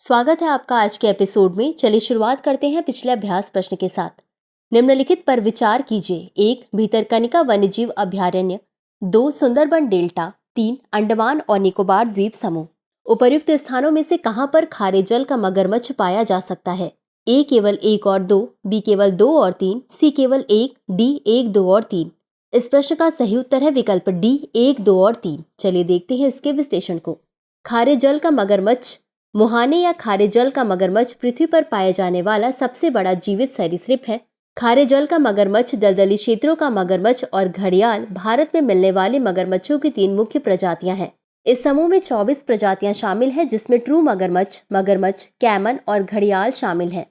स्वागत है आपका आज के एपिसोड में। चलिए शुरुआत करते हैं पिछले अभ्यास प्रश्न के साथ। निम्नलिखित पर विचार कीजिए। 1. भितरकनिका वन्यजीव अभयारण्य। 2. सुंदरबन डेल्टा। 3. अंडमान और निकोबार द्वीप समूह। उपर्युक्त स्थानों में से कहां पर खारे जल का मगरमच्छ पाया जा सकता है? ए केवल 1 और 2, बी केवल 2 और 3, सी केवल 1, डी 1, 2 और 3। इस प्रश्न का सही उत्तर है विकल्प डी 1, 2 और 3। चलिए देखते हैं इसके विश्लेषण को। खारे जल का मगरमच्छ मुहाने या खारे जल का मगरमच्छ पृथ्वी पर पाए जाने वाला सबसे बड़ा जीवित सरीसृप है। खारे जल का मगरमच्छ, दलदली क्षेत्रों का मगरमच्छ और घड़ियाल भारत में मिलने वाले मगरमच्छों की 3 मुख्य प्रजातियां हैं। इस समूह में 24 प्रजातियां शामिल हैं, जिसमें ट्रू मगरमच्छ, मगरमच्छ, कैमन और घड़ियाल शामिल हैं।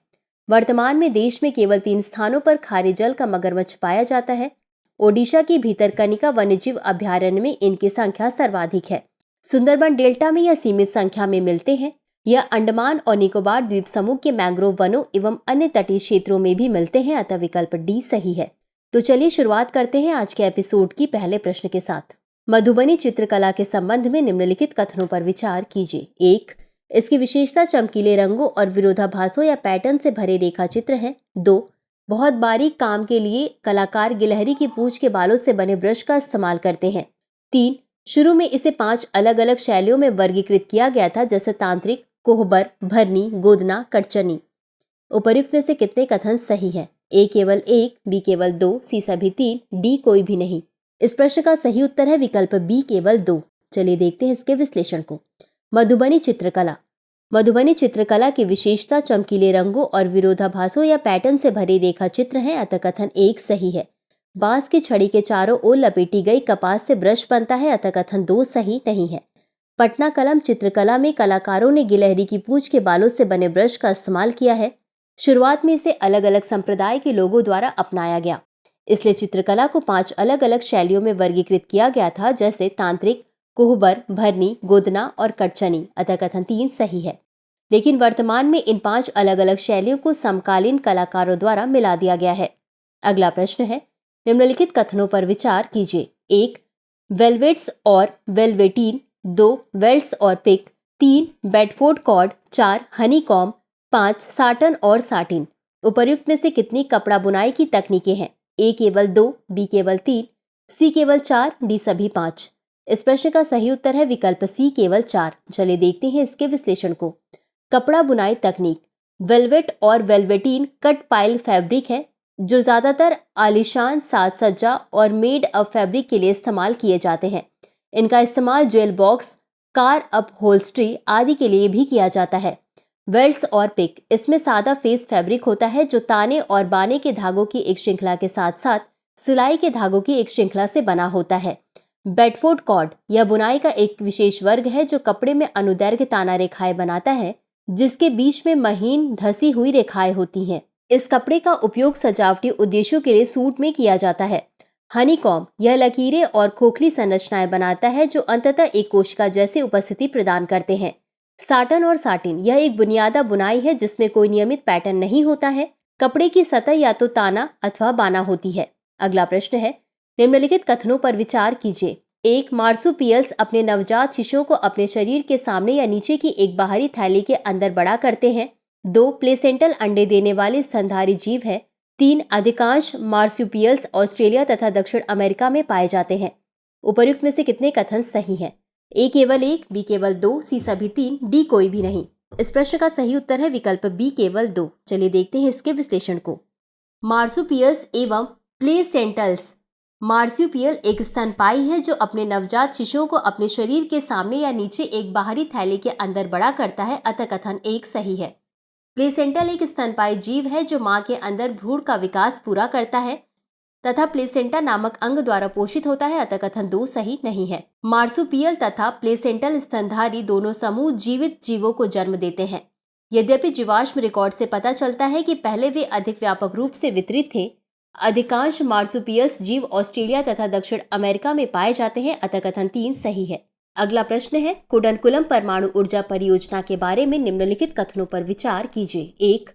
वर्तमान में देश में केवल 3 स्थानों पर खारे जल का मगरमच्छ पाया जाता है। ओडिशा की भितरकनिका वन्यजीव अभयारण्य में इनकी संख्या सर्वाधिक है। सुंदरबन डेल्टा में यह सीमित संख्या में मिलते हैं। यह अंडमान और निकोबार द्वीप समूह के मैंग्रोव वनों एवं अन्य तटीय क्षेत्रों में भी मिलते हैं, अतः विकल्प डी सही है। तो चलिए शुरुआत करते हैं आज के एपिसोड की पहले प्रश्न के साथ। मधुबनी चित्रकला के संबंध में निम्नलिखित कथनों पर विचार कीजिए। 1. इसकी विशेषता चमकीले रंगों और विरोधाभासों या पैटर्न से भरे रेखा चित्र है। 2. बहुत बारीक काम के लिए कलाकार गिलहरी की पूंछ के बालों से बने ब्रश का इस्तेमाल करते हैं। 3. शुरू में इसे 5 अलग अलग शैलियों में वर्गीकृत किया गया था, जैसे तांत्रिक, कोहबर, भरनी, गोदना, कटचनी। उपर्युक्त में से कितने कथन सही है? ए केवल 1, बी केवल 2, सी सभी 3, डी कोई भी नहीं। इस प्रश्न का सही उत्तर है विकल्प बी केवल 2। चलिए देखते हैं इसके विश्लेषण को। मधुबनी चित्रकला। मधुबनी चित्रकला की विशेषता चमकीले रंगों और विरोधाभासों या पैटर्न से भरे रेखा चित्र है, अतः कथन 1 सही है। बांस की छड़ी के चारों ओर लपेटी गई कपास से ब्रश बनता है, अतः कथन 2 सही नहीं है। पटना कलम चित्रकला में कलाकारों ने गिलहरी की पूंछ के बालों से बने ब्रश का इस्तेमाल किया है। शुरुआत में इसे अलग अलग संप्रदाय के लोगों द्वारा अपनाया गया, इसलिए चित्रकला को 5 अलग अलग शैलियों में वर्गीकृत किया गया था, जैसे तांत्रिक, कोहबर, भरनी, गोदना और कटचनी, अतः कथन 3 सही है। लेकिन वर्तमान में इन 5 अलग अलग शैलियों को समकालीन कलाकारों द्वारा मिला दिया गया है। अगला प्रश्न है, निम्नलिखित कथनों पर विचार कीजिए। 1. वेलवेट्स और वेलवेटीन। 2. वेल्स और पिक। 3. Bedford cord. 4. हनीकॉम्ब। 5. साटन और साटिन। उपर्युक्त में से कितनी कपड़ा बुनाई की तकनीकें हैं? ए केवल 2, बी केवल 3, सी केवल 4, डी सभी 5। इस प्रश्न का सही उत्तर है विकल्प सी केवल 4। चलिए देखते हैं इसके विश्लेषण को। कपड़ा बुनाई तकनीक। वेलवेट और वेलवेटीन कट पाइल फैब्रिक है, जो ज्यादातर आलीशान साज सज्जा और मेड अप फैब्रिक के लिए इस्तेमाल किए जाते हैं। इनका इस्तेमाल ज्वेल बॉक्स, कार अपहोल्स्ट्री आदि के लिए भी किया जाता है। वेल्स और पिक, इसमें सादा फेस फैब्रिक होता है, जो ताने और बाने के धागों की एक श्रृंखला के साथ साथ सिलाई के धागों की एक श्रृंखला से बना होता है। बेडफोर्ड कॉर्ड, यह बुनाई का एक विशेष वर्ग है जो कपड़े में अनुदैर्घ्य ताना रेखाएं बनाता है, जिसके बीच में महीन धसी हुई रेखाएं होती हैं। इस कपड़े का उपयोग सजावटी उद्देश्यों के लिए सूट में किया जाता है। हनीकॉम्ब, यह लकीरें और खोखली संरचनाएं बनाता है, जो अंततः एक कोशिका जैसी उपस्थिति प्रदान करते हैं। साटन और साटिन, यह एक बुनियादा बुनाई है जिसमें कोई नियमित पैटर्न नहीं होता है। कपड़े की सतह या तो ताना अथवा बाना होती है। अगला प्रश्न है, निम्नलिखित कथनों पर विचार कीजिए। 1. मार्सुपियल्स अपने नवजात शिशुओं को अपने शरीर के सामने या नीचे की एक बाहरी थैली के अंदर बड़ा करते हैं। 2. प्लेसेंटल अंडे देने वाले स्तनधारी जीव है। 3. अधिकांश मार्सुपियल्स ऑस्ट्रेलिया तथा दक्षिण अमेरिका में पाए जाते हैं। उपर्युक्त में से कितने कथन सही हैं? ए केवल 1, बी केवल 2, सी सभी 3, डी कोई भी नहीं। इस प्रश्न का सही उत्तर है विकल्प बी केवल 2। चलिए देखते हैं इसके विश्लेषण को। मार्सुपियल्स एवं प्लेसेंटल्स। मार्सुपियल एक स्तनपायी है जो अपने नवजात शिशुओं को अपने शरीर के सामने या नीचे एक बाहरी थैली के अंदर बड़ा करता है, अतः कथन 1 सही है। प्लेसेंटल एक स्तनपायी जीव है जो मां के अंदर भ्रूण का विकास पूरा करता है तथा प्लेसेंटा नामक अंग द्वारा पोषित होता है, अतः कथन 2 सही नहीं है। मार्सुपियल तथा प्लेसेंटल स्तनधारी दोनों समूह जीवित जीवों को जन्म देते हैं। यद्यपि जीवाश्म रिकॉर्ड से पता चलता है कि पहले वे अधिक व्यापक रूप से वितरित थे। अधिकांश मार्सुपियल्स जीव ऑस्ट्रेलिया तथा दक्षिण अमेरिका में पाए जाते हैं, अतः कथन 3 सही है। अगला प्रश्न है, कुडनकुलम परमाणु ऊर्जा परियोजना के बारे में निम्नलिखित कथनों पर विचार कीजिए। 1.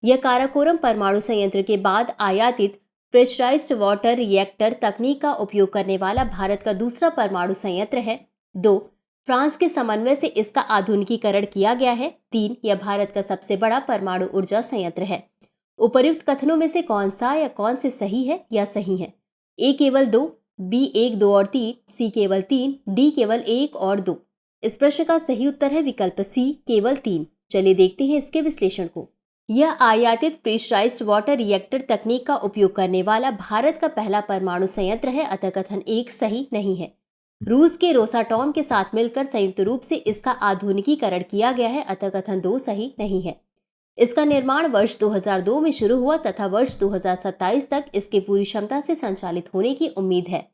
यह काराकोरम परमाणु संयंत्र के बाद आयातित प्रेशराइज्ड वाटर रिएक्टर तकनीक का उपयोग करने वाला भारत का दूसरा परमाणु संयंत्र है। 2. फ्रांस के समन्वय से इसका आधुनिकीकरण किया गया है। 3, यह भारत का सबसे बड़ा परमाणु ऊर्जा संयंत्र है। उपर्युक्त कथनों में से कौन सा या कौन से सही है या सही है? ए केवल 2, बी 1, 2 और 3, सी केवल 3, डी केवल 1 और 2। इस प्रश्न का सही उत्तर है विकल्प सी, केवल 3। चलिए देखते हैं इसके विश्लेषण को। यह आयातित प्रेशराइज्ड वाटर रिएक्टर तकनीक का उपयोग करने वाला भारत का पहला परमाणु संयंत्र है, अतः कथन 1 सही नहीं है। रूस के रोसाटॉम के साथ मिलकर संयुक्त रूप से इसका आधुनिकीकरण किया गया है, अतः कथन 2 सही नहीं है। इसका निर्माण वर्ष 2002 में शुरू हुआ तथा वर्ष 2027 तक इसके पूरी क्षमता से संचालित होने की उम्मीद है।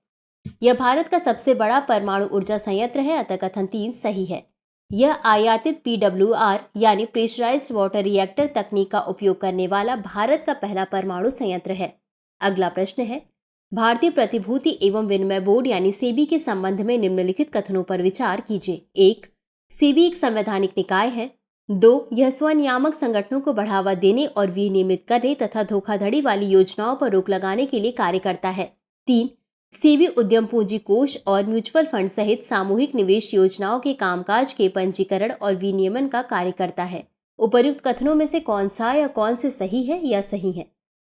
यह भारत का सबसे बड़ा परमाणु ऊर्जा संयंत्र है, अतः कथन 3 सही है। यह आयातित PWR यानी प्रेशराइज्ड वाटर रिएक्टर तकनीक का उपयोग करने वाला भारत का पहला परमाणु संयंत्र है। अगला प्रश्न है, भारतीय प्रतिभूति एवं विनिमय बोर्ड यानी सेबी के संबंध में निम्नलिखित कथनों पर विचार कीजिए। 1, सेबी एक संवैधानिक निकाय है। 2, यह स्वनियामक संगठनों को बढ़ावा देने और विनियमित करने तथा धोखाधड़ी वाली योजनाओं पर रोक लगाने के लिए कार्य करता है। 3, सेबी उद्यम पूंजी कोष और म्यूचुअल फंड सहित सामूहिक निवेश योजनाओं के कामकाज के पंजीकरण और विनियमन का कार्य करता है। उपर्युक्त कथनों में से कौन सा या कौन से सही है या सही है?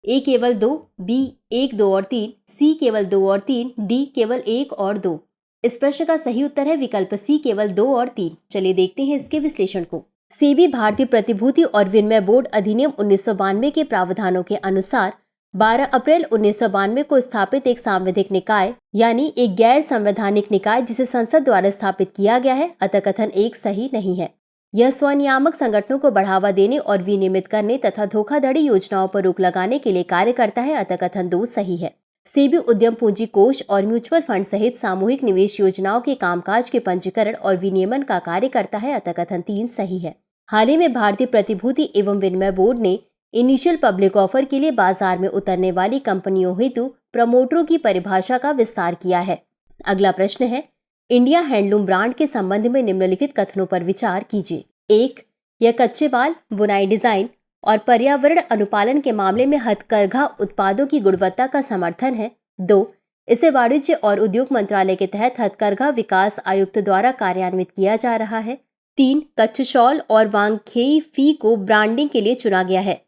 ए केवल 2, बी 1, 2 और 3, सी केवल 2 और 3, डी केवल 1 और 2। इस प्रश्न का सही उत्तर है विकल्प सी, केवल 2 और 3। चलिए देखते हैं इसके विश्लेषण को। सेबी भारतीय प्रतिभूति और विनिमय बोर्ड अधिनियम 1992 के प्रावधानों के अनुसार 12 अप्रैल 1992 को स्थापित एक सांविधिक निकाय यानी एक गैर संवैधानिक निकाय जिसे संसद द्वारा स्थापित किया गया है, अतः कथन 1 सही नहीं है। यह स्वनियामक संगठनों को बढ़ावा देने और विनियमित करने तथा धोखाधड़ी योजनाओं पर रोक लगाने के लिए कार्य करता है, अतः कथन 2 सही है। सेबी उद्यम पूंजी कोष और म्यूचुअल फंड सहित सामूहिक निवेश योजनाओं के कामकाज के पंजीकरण और विनियमन का कार्य करता है, अतः कथन 3 सही है। हाल ही में भारतीय प्रतिभूति एवं विनिमय बोर्ड ने इनिशियल पब्लिक ऑफर के लिए बाजार में उतरने वाली कंपनियों हेतु प्रमोटरों की परिभाषा का विस्तार किया है। अगला प्रश्न है, इंडिया हैंडलूम ब्रांड के संबंध में निम्नलिखित कथनों पर विचार कीजिए। 1, यह कच्चे माल, बुनाई, डिजाइन और पर्यावरण अनुपालन के मामले में हथकरघा उत्पादों की गुणवत्ता का समर्थन है। 2, इसे वाणिज्य और उद्योग मंत्रालय के तहत हथकरघा विकास आयुक्त द्वारा कार्यान्वित किया जा रहा है। 3, कच्छ शॉल और वांगखेई फी को ब्रांडिंग के लिए चुना गया है।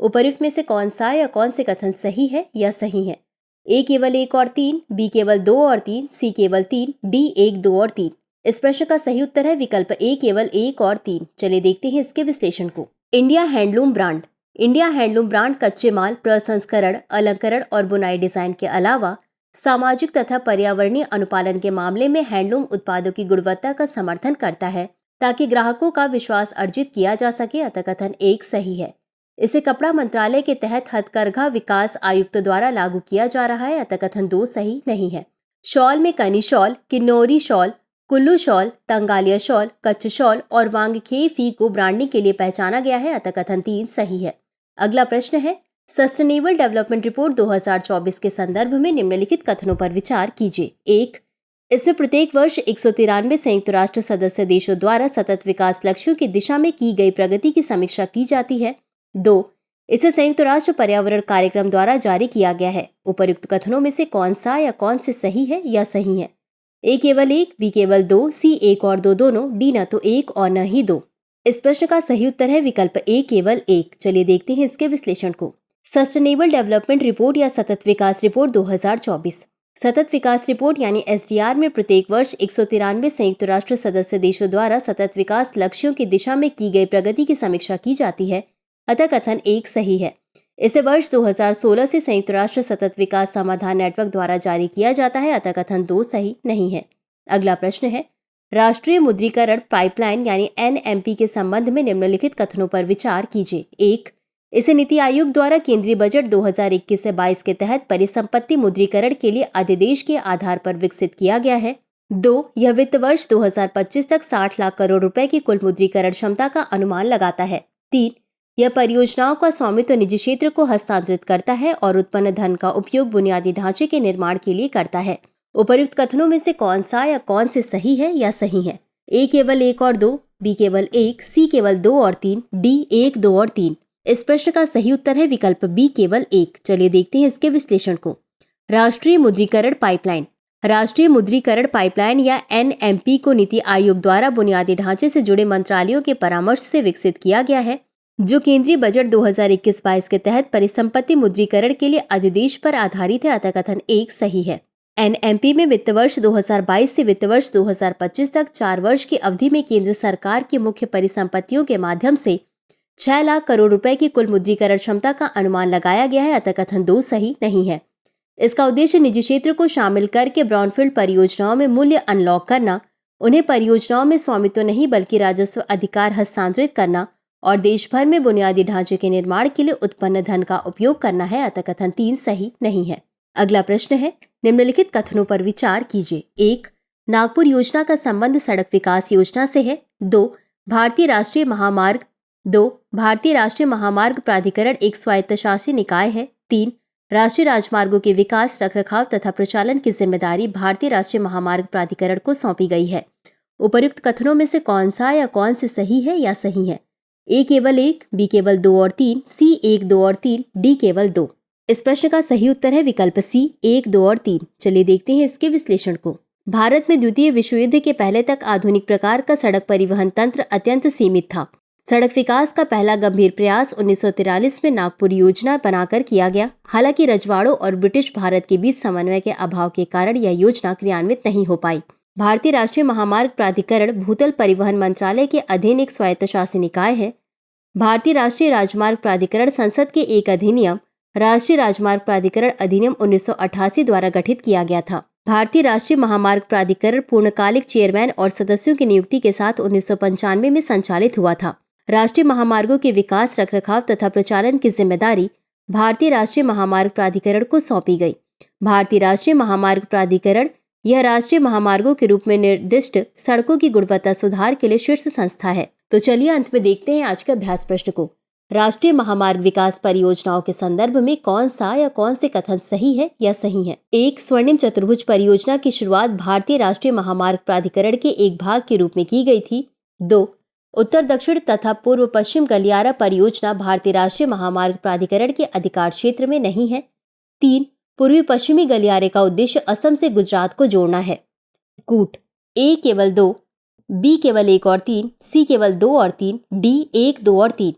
उपर्युक्त में से कौन सा या कौन से कथन सही है या सही है? ए केवल 1 और 3, बी केवल 2 और 3, सी केवल 3, डी 1, 2 और 3। इस प्रश्न का सही उत्तर है विकल्प ए, केवल 1 और 3। चलिए देखते हैं इसके विश्लेषण को। India handloom brand. India handloom brand कच्चे माल, प्रसंस्करण, अलंकरण और बुनाई डिजाइन के अलावा सामाजिक तथा पर्यावरणीय अनुपालन के मामले में हैंडलूम उत्पादों की गुणवत्ता का समर्थन करता है ताकि ग्राहकों का विश्वास अर्जित किया जा सके, अतः कथन 1 सही है। इसे कपड़ा मंत्रालय के तहत हथकरघा विकास आयुक्त द्वारा लागू किया जा रहा है, अतः कथन 2 सही नहीं है। शॉल में Kani shawl, Kinnauri shawl, Kullu shawl, Tangaliya shawl, Kutch shawl और वांगखेई फी को ब्रांडिंग के लिए पहचाना गया है, अतः कथन 3 सही है। अगला प्रश्न है, सस्टेनेबल डेवलपमेंट रिपोर्ट 2024 के संदर्भ में निम्नलिखित कथनों पर विचार कीजिए। 1, इसमें प्रत्येक वर्ष 193 संयुक्त राष्ट्र सदस्य देशों द्वारा सतत विकास लक्ष्यों की दिशा में की गई प्रगति की समीक्षा की जाती है। 2, इसे संयुक्त राष्ट्र पर्यावरण कार्यक्रम द्वारा जारी किया गया है। उपर्युक्त कथनों में से कौन सा या कौन से सही है या सही है? ए केवल 1, बी केवल 2, सी 1 और 2 दोनों, डी न तो 1 और न ही 2। इस प्रश्न का सही उत्तर है विकल्प ए, केवल 1। चलिए देखते हैं इसके विश्लेषण को। सस्टेनेबल डेवलपमेंट रिपोर्ट या सतत विकास रिपोर्ट 2024। सतत विकास रिपोर्ट यानी SDR में प्रत्येक वर्ष 193 संयुक्त राष्ट्र सदस्य देशों द्वारा सतत विकास लक्ष्यों की दिशा में की गई प्रगति की समीक्षा की जाती है, अतः कथन 1 सही है। इसे वर्ष 2016 से संयुक्त राष्ट्र सतत विकास समाधान नेटवर्क द्वारा जारी किया जाता है, अतः कथन 2 सही नहीं है। अगला प्रश्न है, राष्ट्रीय मुद्रीकरण पाइपलाइन यानी NMP के संबंध में निम्नलिखित कथनों पर विचार कीजिए। 1, इसे नीति आयोग द्वारा केंद्रीय बजट 2021 से 22 के तहत परिसंपत्ति मुद्रीकरण के लिए अध्यादेश के आधार पर विकसित किया गया है। 2, यह वित्त वर्ष 2025 तक 60 लाख करोड़ रुपए की कुल मुद्रीकरण क्षमता का अनुमान लगाता है। 3, यह परियोजनाओं का स्वामित्व निजी क्षेत्र को हस्तांतरित करता है और उत्पन्न धन का उपयोग बुनियादी ढांचे के निर्माण के लिए करता है। उपर्युक्त कथनों में से कौन सा या कौन से सही है या सही है? ए केवल 1 और 2, बी केवल 1, सी केवल 2 और 3, डी 1, 2 और 3। इस प्रश्न का सही उत्तर है विकल्प बी, केवल 1। चलिए देखते हैं इसके विश्लेषण को। राष्ट्रीय मुद्रीकरण पाइपलाइन। राष्ट्रीय मुद्रीकरण पाइपलाइन या NMP को नीति आयोग द्वारा बुनियादी ढांचे से जुड़े मंत्रालयों के परामर्श से विकसित किया गया है, जो केंद्रीय बजट 2021-22 के तहत परिसंपत्ति मुद्रीकरण के लिए अध्यादेश पर आधारित है। अतः कथन 1 सही है। NMP में वित्त वर्ष 2022 से वित्त वर्ष 2025 तक 4 वर्ष की अवधि में केंद्र सरकार की मुख्य परिसंपत्तियों के माध्यम से 6 लाख करोड़ रुपए की कुल मुद्रीकरण क्षमता का अनुमान लगाया गया है। अतः कथन 2 सही नहीं है। इसका उद्देश्य निजी क्षेत्र को शामिल करके ब्राउनफील्ड परियोजनाओं में मूल्य अनलॉक करना, उन्हें परियोजनाओं में स्वामित्व नहीं बल्कि राजस्व अधिकार हस्तांतरित करना और देश भर में बुनियादी ढांचे के निर्माण के लिए उत्पन्न धन का उपयोग करना है। अतः कथन 3 सही नहीं है। अगला प्रश्न है, निम्नलिखित कथनों पर विचार कीजिए। 1. नागपुर योजना का संबंध सड़क विकास योजना से है। 2. भारतीय राष्ट्रीय महामार्ग प्राधिकरण एक स्वायत्तशासी निकाय है। 3. राष्ट्रीय राजमार्गों के विकास, रखरखाव तथा प्रचालन की जिम्मेदारी भारतीय राष्ट्रीय महामार्ग प्राधिकरण को सौंपी गई है। उपर्युक्त कथनों में से कौन सा या कौन से सही है या सही है? A केवल 1, B केवल 2 और 3, C 1, 2 और 3, D केवल 2। इस प्रश्न का सही उत्तर है विकल्प C 1, 2 और 3। चलिए देखते हैं इसके विश्लेषण को। भारत में द्वितीय विश्व युद्ध के पहले तक आधुनिक प्रकार का सड़क परिवहन तंत्र अत्यंत सीमित था। सड़क विकास का पहला गंभीर प्रयास 1943 में नागपुर योजना बनाकर किया गया। हालांकि रजवाड़ों और ब्रिटिश भारत के बीच समन्वय के अभाव के कारण यह योजना क्रियान्वित नहीं हो पाई। भारतीय राष्ट्रीय महामार्ग प्राधिकरण भूतल परिवहन मंत्रालय के अधीन एक स्वायत्तशासी निकाय है। भारतीय राष्ट्रीय राजमार्ग प्राधिकरण संसद के एक अधिनियम राष्ट्रीय राजमार्ग प्राधिकरण अधिनियम 1988 द्वारा गठित किया गया था। भारतीय राष्ट्रीय महामार्ग प्राधिकरण पूर्णकालिक चेयरमैन और सदस्यों की नियुक्ति के साथ 1995 में संचालित हुआ था। राष्ट्रीय महामार्गों के विकास, रखरखाव तथा प्रचालन की जिम्मेदारी भारतीय राष्ट्रीय महामार्ग प्राधिकरण को सौंपी गई। भारतीय राष्ट्रीय महामार्ग प्राधिकरण यह राष्ट्रीय महामार्गों के रूप में निर्दिष्ट सड़कों की गुणवत्ता सुधार के लिए शीर्ष संस्था है। तो चलिए अंत में देखते हैं आज के अभ्यास प्रश्न को। राष्ट्रीय महामार्ग विकास परियोजनाओं के संदर्भ में कौन सा या कौन से कथन सही है या सही है? 1. स्वर्णिम चतुर्भुज परियोजना की शुरुआत भारतीय राष्ट्रीय महामार्ग प्राधिकरण के एक भाग के रूप में की गई थी। 2. उत्तर दक्षिण तथा पूर्व पश्चिम गलियारा परियोजना भारतीय राष्ट्रीय महामार्ग प्राधिकरण के अधिकार क्षेत्र में नहीं है। 3. पूर्वी पश्चिमी गलियारे का उद्देश्य असम से गुजरात को जोड़ना है। कूट A केवल 2, B केवल 1 और 3, C केवल 2 और 3, D 1, 2 और 3।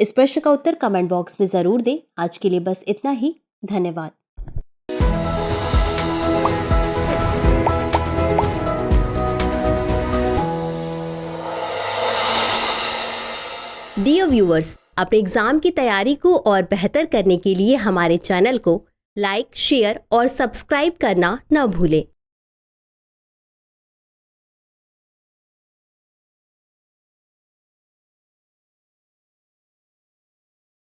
इस प्रश्न का उत्तर कमेंट बॉक्स में जरूर दें। आज के लिए बस इतना ही। धन्यवाद। डियर व्यूअर्स, अपने एग्जाम की तैयारी को और बेहतर करने के लिए हमारे चैनल को लाइक, शेयर और सब्सक्राइब करना न भूलें।